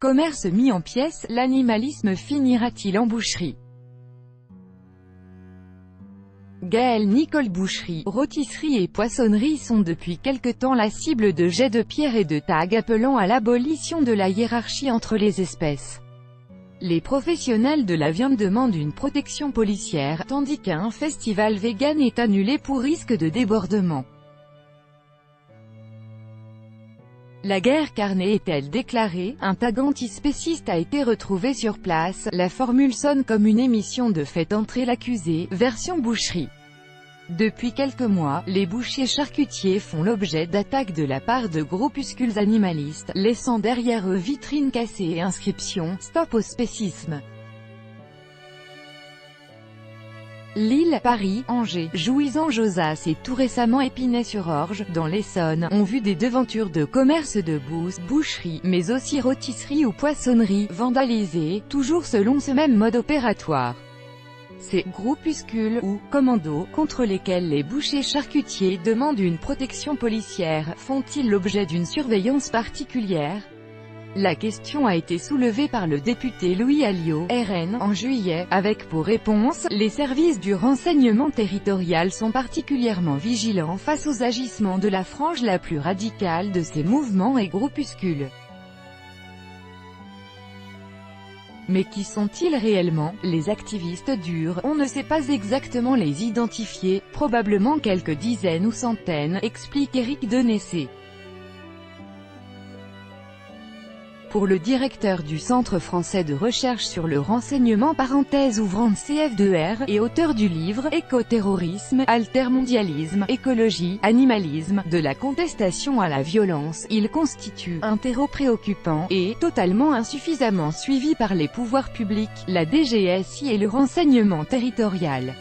Commerce mis en pièces, l'animalisme finira-t-il en boucherie? Gaëlle Nicole Boucherie, rôtisserie et poissonnerie sont depuis quelque temps la cible de jets de pierre et de tags appelant à l'abolition de la hiérarchie entre les espèces. Les professionnels de la viande demandent une protection policière, tandis qu'un festival vegan est annulé pour risque de débordement. La guerre carnée est-elle déclarée? Un tag antispéciste a été retrouvé sur place. La formule sonne comme une émission de Faites entrer l'accusé, version boucherie. Depuis quelques mois, les bouchers charcutiers font l'objet d'attaques de la part de groupuscules animalistes, laissant derrière eux vitrines cassées et inscriptions « Stop au spécisme ». Lille, Paris, Angers, Jouy-en-Josas et tout récemment Épinay-sur-Orge, dans l'Essonne, ont vu des devantures de commerces de boucherie, mais aussi rôtisserie ou poissonnerie, vandalisées, toujours selon ce même mode opératoire. Ces groupuscules, ou commandos, contre lesquels les bouchers charcutiers demandent une protection policière, font-ils l'objet d'une surveillance particulière? La question a été soulevée par le député Louis Alliot, RN, en juillet, avec pour réponse, les services du renseignement territorial sont particulièrement vigilants face aux agissements de la frange la plus radicale de ces mouvements et groupuscules. Mais qui sont-ils réellement, les activistes durs? On ne sait pas exactement les identifier, probablement quelques dizaines ou centaines, explique Éric Denessé. Pour le directeur du Centre français de recherche sur le renseignement CF2R, et auteur du livre « Écoterrorisme, altermondialisme, écologie, animalisme, de la contestation à la violence », il constitue un terreau préoccupant, et totalement insuffisamment suivi par les pouvoirs publics, la DGSI et le renseignement territorial.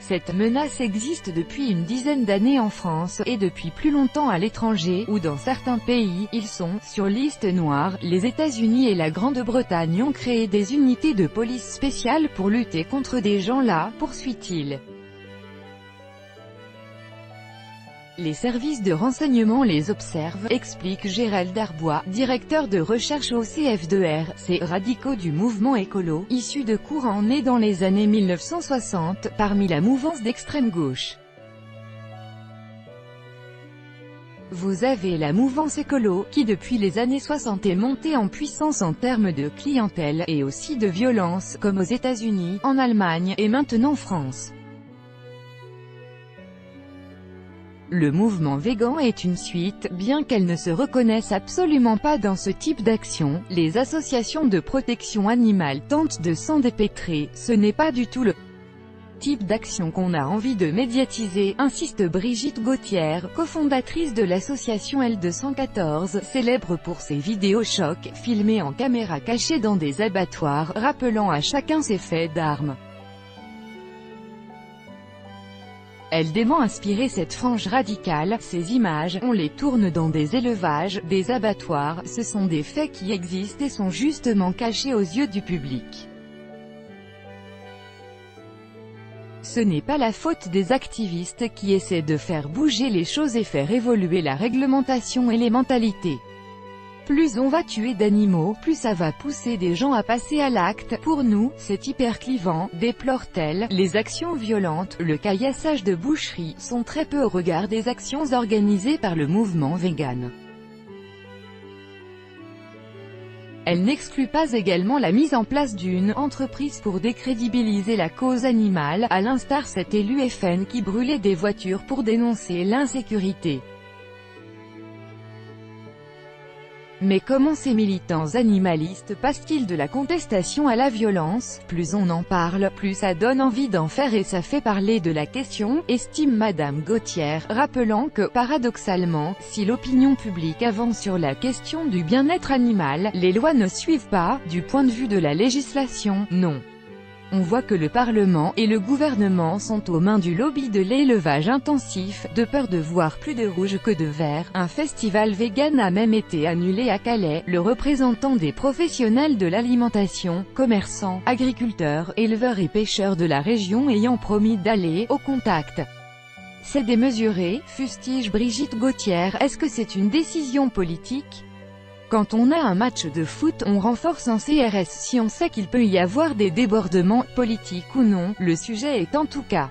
Cette menace existe depuis une dizaine d'années en France, et depuis plus longtemps à l'étranger, où dans certains pays, ils sont sur liste noire. Les États-Unis et la Grande-Bretagne ont créé des unités de police spéciales pour lutter contre des gens-là, poursuit-il. Les services de renseignement les observent, explique Gérald Darbois, directeur de recherche au CF2R, ces radicaux du mouvement écolo, issus de courants nés dans les années 1960, parmi la mouvance d'extrême gauche. Vous avez la mouvance écolo, qui depuis les années 60 est montée en puissance en termes de clientèle, et aussi de violence, comme aux États-Unis, en Allemagne, et maintenant France. Le mouvement végan est une suite, bien qu'elles ne se reconnaissent absolument pas dans ce type d'action. Les associations de protection animale tentent de s'en dépêtrer, ce n'est pas du tout le type d'action qu'on a envie de médiatiser, insiste Brigitte Gauthier, cofondatrice de l'association L214, célèbre pour ses vidéos chocs, filmées en caméra cachée dans des abattoirs, rappelant à chacun ses faits d'armes. Elle dément inspirer cette frange radicale. Ces images, on les tourne dans des élevages, des abattoirs, ce sont des faits qui existent et sont justement cachés aux yeux du public. Ce n'est pas la faute des activistes qui essaient de faire bouger les choses et faire évoluer la réglementation et les mentalités. Plus on va tuer d'animaux, plus ça va pousser des gens à passer à l'acte. Pour nous, c'est hyper clivant, déplore-t-elle. Les actions violentes, le caillassage de boucherie, sont très peu au regard des actions organisées par le mouvement vegan. Elle n'exclut pas également la mise en place d'une entreprise pour décrédibiliser la cause animale, à l'instar cet élu FN qui brûlait des voitures pour dénoncer l'insécurité. Mais comment ces militants animalistes passent-ils de la contestation à la violence? Plus on en parle, plus ça donne envie d'en faire et ça fait parler de la question, estime Madame Gauthier, rappelant que, paradoxalement, si l'opinion publique avance sur la question du bien-être animal, les lois ne suivent pas. Du point de vue de la législation, non. On voit que le Parlement et le gouvernement sont aux mains du lobby de l'élevage intensif, de peur de voir plus de rouge que de vert. Un festival vegan a même été annulé à Calais, le représentant des professionnels de l'alimentation, commerçants, agriculteurs, éleveurs et pêcheurs de la région ayant promis d'aller au contact. C'est démesuré, fustige Brigitte Gauthier. Est-ce que c'est une décision politique ? Quand on a un match de foot, on renforce un CRS si on sait qu'il peut y avoir des débordements, politiques ou non. Le sujet est en tout cas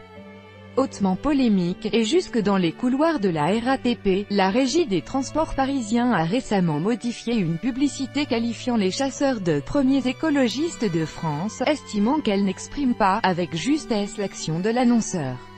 hautement polémique, et jusque dans les couloirs de la RATP, la Régie des transports parisiens a récemment modifié une publicité qualifiant les chasseurs de « premiers écologistes de France », estimant qu'elle n'exprime pas, avec justesse l'action de l'annonceur.